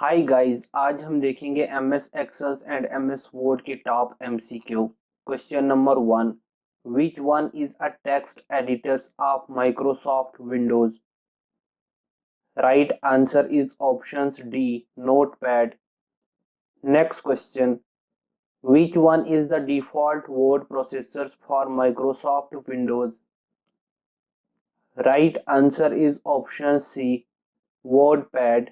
Hi guys, आज हम देखेंगे MS Excels and MS Word के top MCQ. Question number 1, which one is a text editors of Microsoft Windows? Right answer is options D, Notepad. Next question, which one is the default word processors for Microsoft Windows? Right answer is option C, WordPad.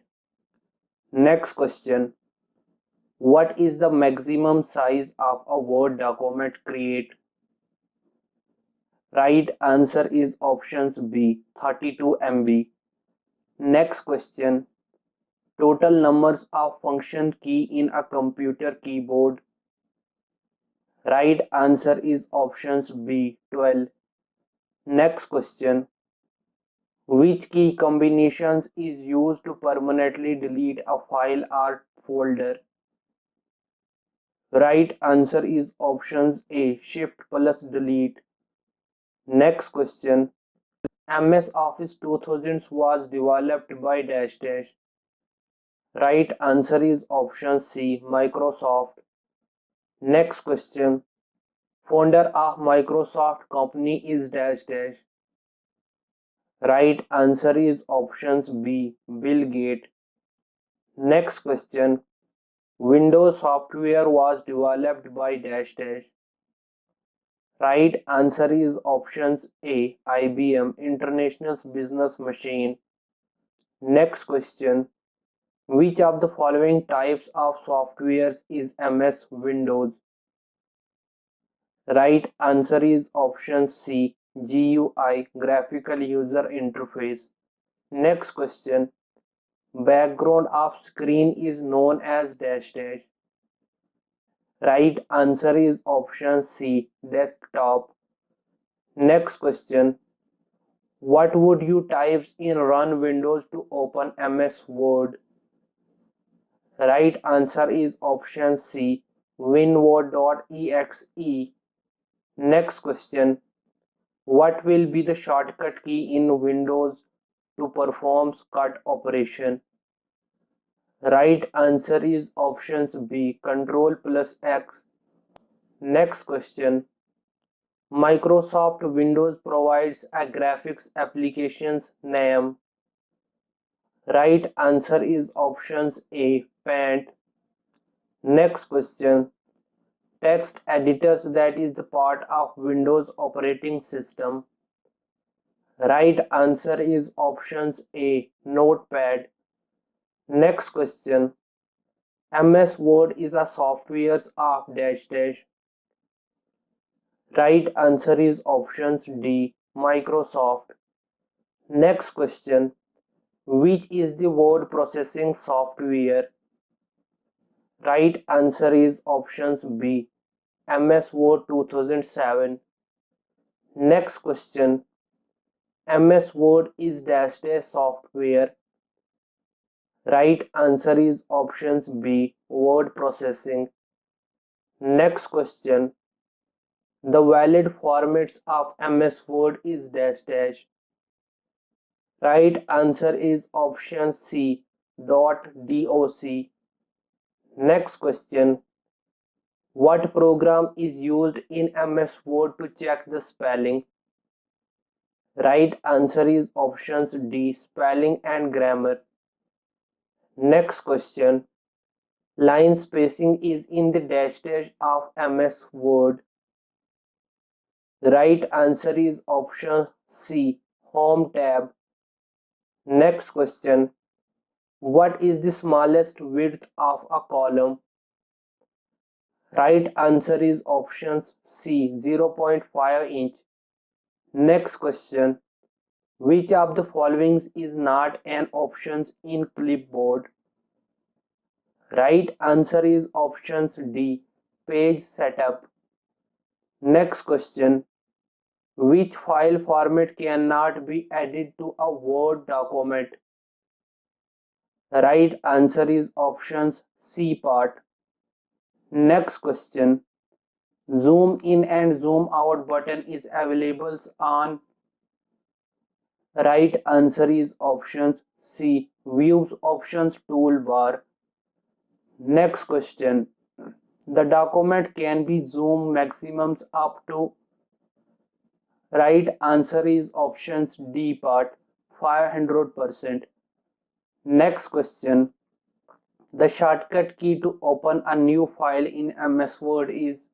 Next question, what is the maximum size of a Word document create? Right answer is options B, 32 MB. Next question, total numbers of function key in a computer keyboard. Right answer is options B, 12. Next question, which key combinations is used to permanently delete a file or folder? Right answer is options A, shift plus delete. Next question, MS Office 2000 was developed by dash dash. Right answer is option C, Microsoft. Next question, founder of Microsoft company is dash dash. Right answer is options B, Bill Gates. Next question, Windows software was developed by dash dash. Right answer is options A, IBM International Business Machine. Next question, which of the following types of softwares is MS Windows? Right answer is option C, GUI, Graphical User Interface. Next question, background of screen is known as dash dash. Right answer is option C, desktop. Next question, what would you type in run Windows to open MS Word? Right answer is option C, winword.exe. Next question, what will be the shortcut key in Windows to perform cut operation? Right answer is options B, Control plus X. Next question, Microsoft Windows provides a graphics applications name. Right answer is options A, Paint. Next question, text editors that is the part of Windows operating system. Right answer is options A, Notepad. Next question, MS Word is a software of dash dash. Right answer is options D, Microsoft. Next question, which is the word processing software? Right answer is options B, MS Word 2007. Next question, MS Word is dash dash software. Right answer is options B, word processing. Next question, the valid formats of MS Word is dash dash. Right answer is option C, .doc. Next question, what program is used in MS Word to check the spelling? Right answer is options D, spelling and grammar. Next question, line spacing is in the dash dash of MS Word. The right answer is option C, Home tab. Next question, what is the smallest width of a column? Right answer is options C, 0.5 inch. Next question, which of the following is not an option in clipboard? Right answer is options D, page setup. Next question, which file format cannot be added to a Word document? Right answer is options C part. Next question, zoom in and zoom out button is available on. Right answer is options C, views options toolbar. Next question. The document can be zoomed maximums up to. Right answer is options D part 500%. Next question. The shortcut key to open a new file in MS Word is.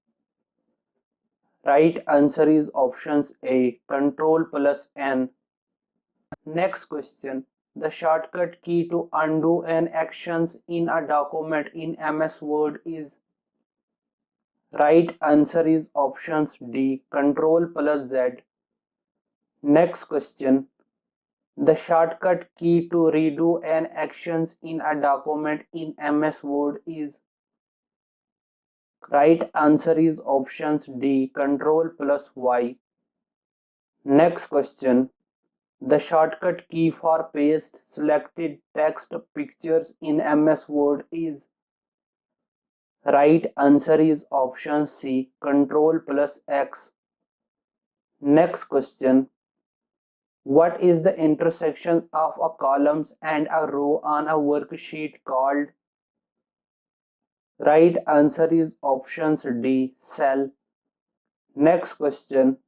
Right answer is options A Control plus N. Next question. The shortcut key to undo an actions in a document in MS Word is. Right answer is options D Control plus Z. Next question. The shortcut key to redo an actions in a document in MS Word is. Right answer is options D Control plus Y. Next question. The shortcut key for paste selected text pictures in MS Word is. Right answer is option C Control plus X. Next question. What is the intersection of a columns and a row on a worksheet called? Right answer is options D cell. Next question.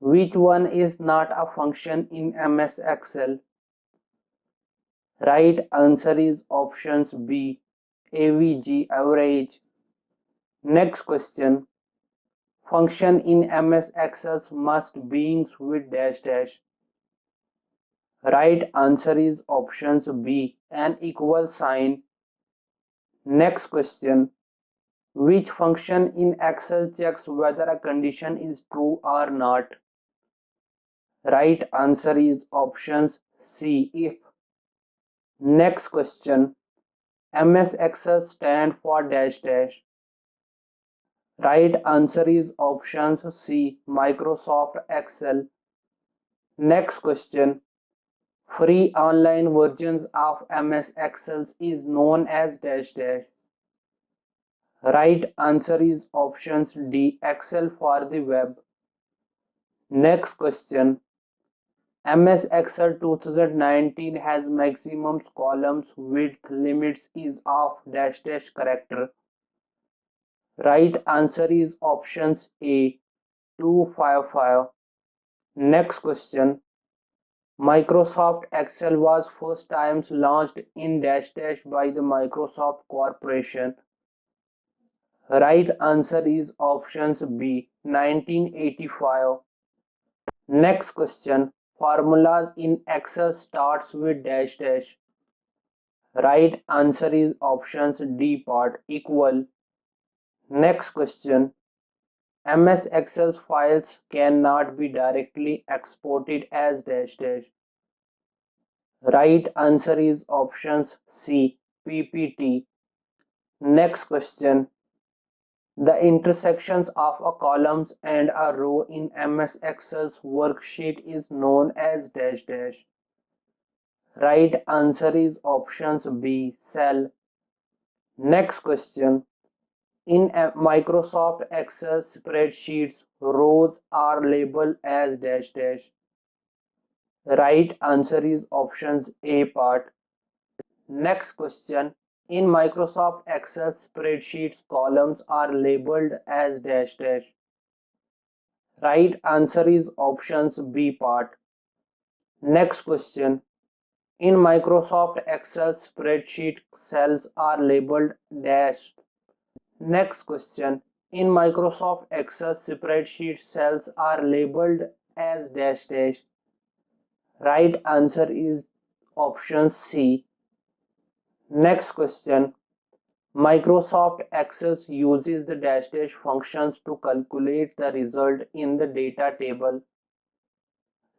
Which one is not a function in MS Excel? Right answer is options B AVG average. Next question. Function in MS Excel must beings with dash dash. Right answer is options B an equal sign. Next question. Which function in Excel checks whether a condition is true or not? Right answer is options C if. Next question. MS Excel stand for dash dash. Right answer is options C Microsoft Excel. Next question. Free online versions of MS Excel is known as dash dash. Right answer is options D Excel for the web. Next question. MS Excel 2019 has maximum columns width limits is of dash dash character. Right answer is options A 255. Next question. Microsoft Excel was first times launched in dash dash by the Microsoft Corporation. Right answer is options B 1985. Next question. Formulas in Excel starts with dash dash. Right answer is options D part equal. Next question. MS Excel files cannot be directly exported as dash dash. Right answer is options C PPT. Next question. The intersections of a columns and a row in MS Excel's worksheet is known as dash dash. Right answer is options B cell. Next question. In Microsoft Excel spreadsheets, rows are labeled as dash dash. Right answer is options A part. Next question. In Microsoft Excel spreadsheets, columns are labeled as dash dash. Right answer is options B part. Next question. In Microsoft Excel spreadsheet, cells are labeled dash. Next question. In Microsoft Excel spreadsheet, cells are labeled as dash dash. Right answer is option C. Next question. Microsoft Excel uses the dash dash functions to calculate the result in the data table.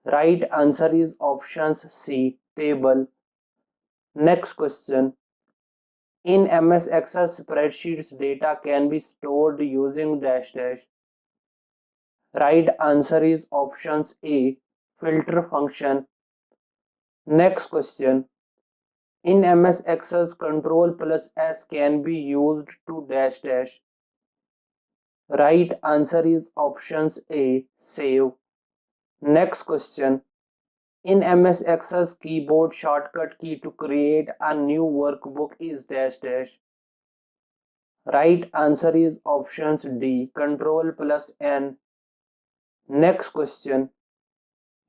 Right answer is options C table. Next question. In MS Excel spreadsheets, data can be stored using dash dash. Right answer is options A filter function. Next question. In MS Excel's Control plus S can be used to dash dash. Right answer is options A save. Next question. In MS Excel's keyboard shortcut key to create a new workbook is dash dash. Right answer is options D, control plus N. Next question.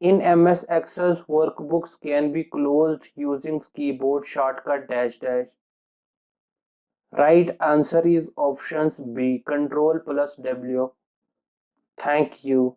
In MS Excel's workbooks can be closed using keyboard shortcut dash dash. Right answer is options B, control plus W. Thank you.